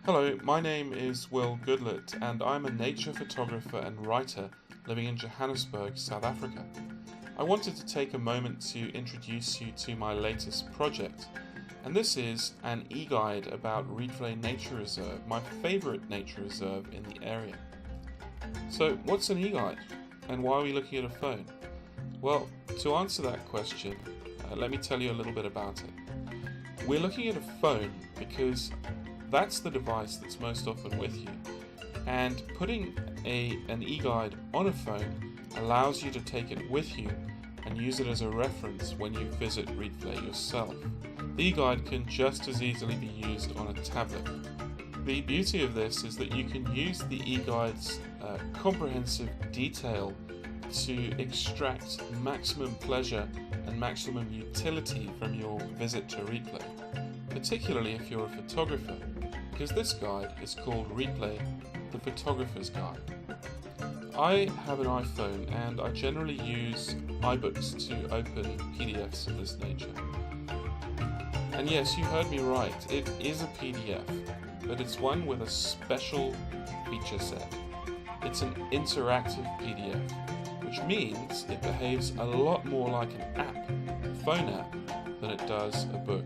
Hello, my name is Will Goodlett and I'm a nature photographer and writer living in Johannesburg, South Africa. I wanted to take a moment to introduce you to my latest project, and this is an e-guide about Rietvlei Nature Reserve, my favourite nature reserve in the area. So what's an e-guide and why are we looking at a phone? Well, to answer that question, let me tell you a little bit about it. We're looking at a phone because that's the device that's most often with you, and putting an e-guide on a phone allows you to take it with you and use it as a reference when you visit Rietvlei yourself. The e-guide can just as easily be used on a tablet. The beauty of this is that you can use the e-guide's comprehensive detail to extract maximum pleasure and maximum utility from your visit to Rietvlei, particularly if you're a photographer, because this guide is called Rietvlei, the Photographer's Guide. I have an iPhone and I generally use iBooks to open PDFs of this nature. And yes, you heard me right, it is a PDF, but it's one with a special feature set. It's an interactive PDF, which means it behaves a lot more like an app, a phone app, than it does a book.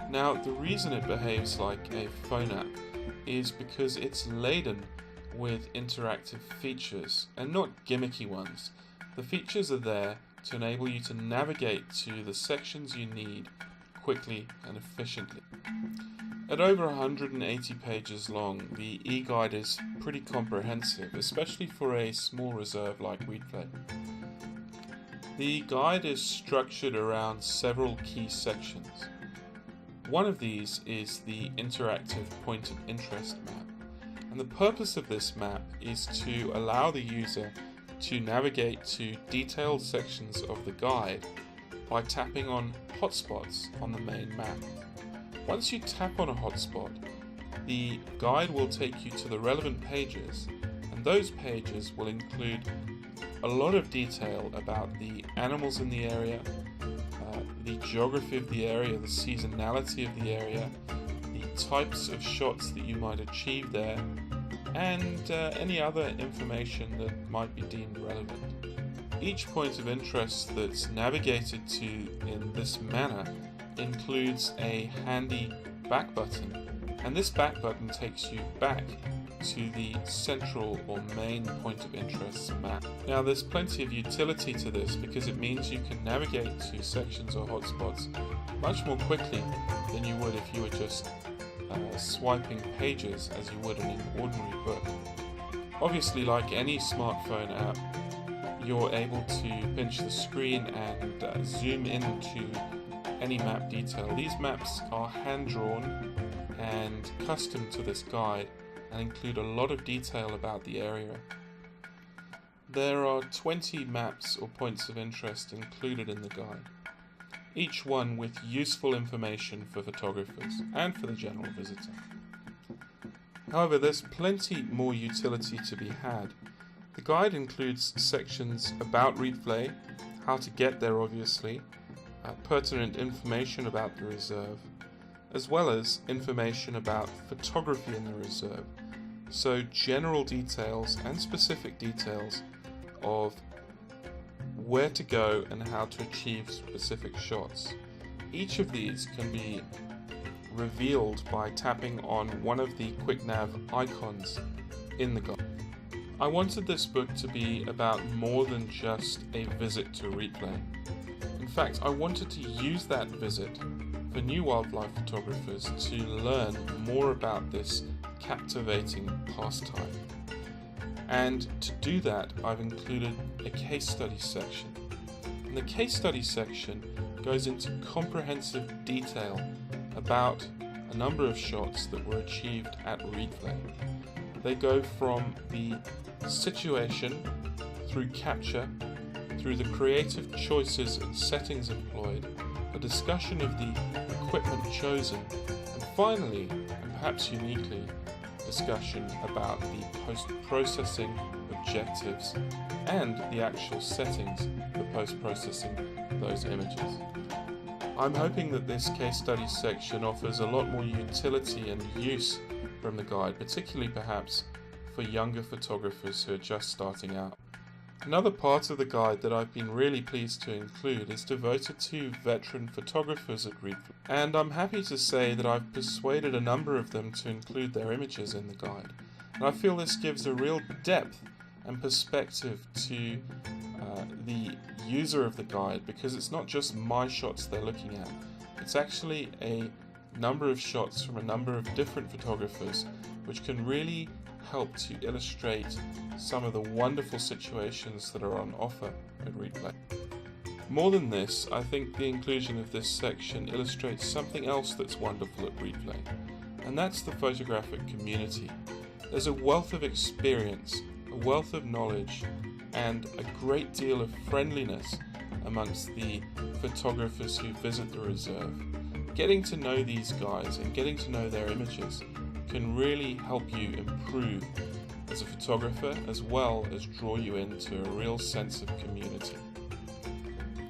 Now, the reason it behaves like a phone app is because it's laden with interactive features, and not gimmicky ones. The features are there to enable you to navigate to the sections you need quickly and efficiently. At over 180 pages long, the e-guide is pretty comprehensive, especially for a small reserve like Rietvlei. The guide is structured around several key sections. One of these is the interactive point of interest map, and the purpose of this map is to allow the user to navigate to detailed sections of the guide by tapping on hotspots on the main map. Once you tap on a hotspot, the guide will take you to the relevant pages, and those pages will include a lot of detail about the animals in the area, the geography of the area, the seasonality of the area, the types of shots that you might achieve there, and any other information that might be deemed relevant. Each point of interest that's navigated to in this manner includes a handy back button, and this back button takes you back to the central or main point of interest map. Now, there's plenty of utility to this because it means you can navigate to sections or hotspots much more quickly than you would if you were just swiping pages as you would in an ordinary book. Obviously, like any smartphone app, you're able to pinch the screen and zoom into any map detail. These maps are hand-drawn and custom to this guide and include a lot of detail about the area. There are 20 maps or points of interest included in the guide, each one with useful information for photographers and for the general visitor. However, there's plenty more utility to be had. The guide includes sections about Rietvlei, how to get there obviously, pertinent information about the reserve, as well as information about photography in the reserve, so general details and specific details of where to go and how to achieve specific shots. Each of these can be revealed by tapping on one of the quick nav icons in the guide. I wanted this book to be about more than just a visit to Rietvlei. In fact, I wanted to use that visit for new wildlife photographers to learn more about this captivating pastime. And to do that, I've included a case study section. And the case study section goes into comprehensive detail about a number of shots that were achieved at Rietvlei. They go from the situation, through capture, through the creative choices and settings employed, a discussion of the equipment chosen, and finally, and perhaps uniquely, discussion about the post-processing objectives and the actual settings for post-processing those images. I'm hoping that this case study section offers a lot more utility and use from the guide, particularly perhaps for younger photographers who are just starting out. Another part of the guide that I've been really pleased to include is devoted to veteran photographers at Rietvlei, and I'm happy to say that I've persuaded a number of them to include their images in the guide. And I feel this gives a real depth and perspective to the user of the guide, because it's not just my shots they're looking at, it's actually a number of shots from a number of different photographers, which can really help to illustrate some of the wonderful situations that are on offer at Rietvlei. More than this, I think the inclusion of this section illustrates something else that's wonderful at Rietvlei, and that's the photographic community. There's a wealth of experience, a wealth of knowledge, and a great deal of friendliness amongst the photographers who visit the reserve. Getting to know these guys and getting to know their images can really help you improve as a photographer, as well as draw you into a real sense of community.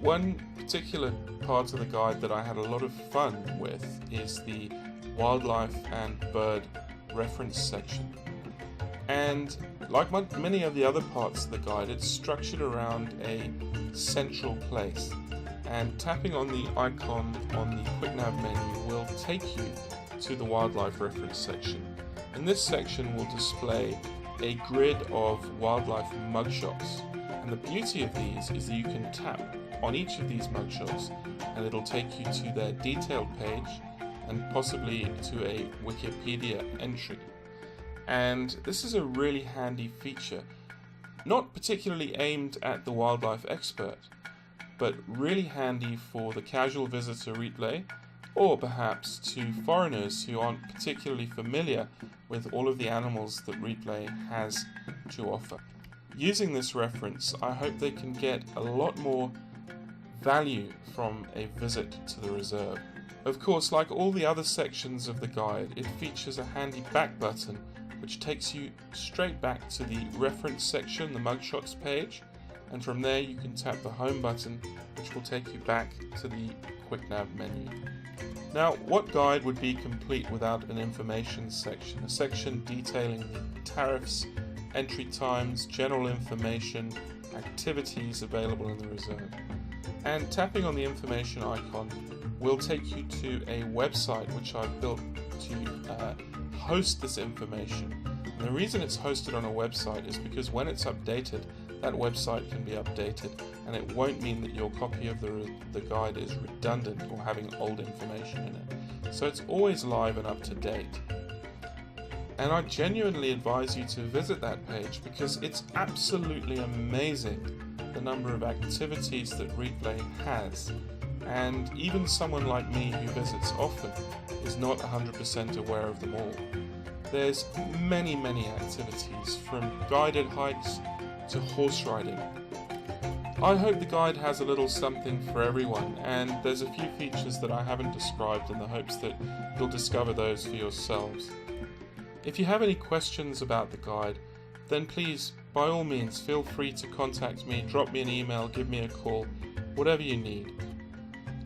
One particular part of the guide that I had a lot of fun with is the wildlife and bird reference section. And like many of the other parts of the guide, it's structured around a central place. And tapping on the icon on the Quick Nav menu will take you to the wildlife reference section. And this section will display a grid of wildlife mugshots. And the beauty of these is that you can tap on each of these mugshots and it'll take you to their detailed page and possibly to a Wikipedia entry. And this is a really handy feature, not particularly aimed at the wildlife expert, but really handy for the casual visitor Rietvlei, or perhaps to foreigners who aren't particularly familiar with all of the animals that Rietvlei has to offer. Using this reference, I hope they can get a lot more value from a visit to the reserve. Of course, like all the other sections of the guide, it features a handy back button which takes you straight back to the reference section, the mugshots page, and from there you can tap the home button, which will take you back to the Quick Nav menu. Now, what guide would be complete without an information section? A section detailing the tariffs, entry times, general information, activities available in the reserve. And tapping on the information icon will take you to a website which I've built to host this information. And the reason it's hosted on a website is because when it's updated, that website can be updated, and it won't mean that your copy of the guide is redundant or having old information in it. So it's always live and up to date. And I genuinely advise you to visit that page because it's absolutely amazing the number of activities that Rietvlei has. And even someone like me who visits often is not 100% aware of them all. There's many activities, from guided hikes to horse riding. I hope the guide has a little something for everyone, and there's a few features that I haven't described in the hopes that you'll discover those for yourselves. If you have any questions about the guide, then please, by all means, feel free to contact me, drop me an email, give me a call, whatever you need.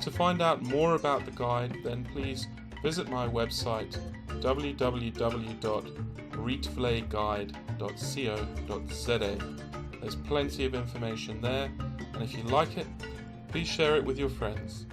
To find out more about the guide, then please visit my website www.rietvleiguide.co.za. There's plenty of information there, and if you like it, please share it with your friends.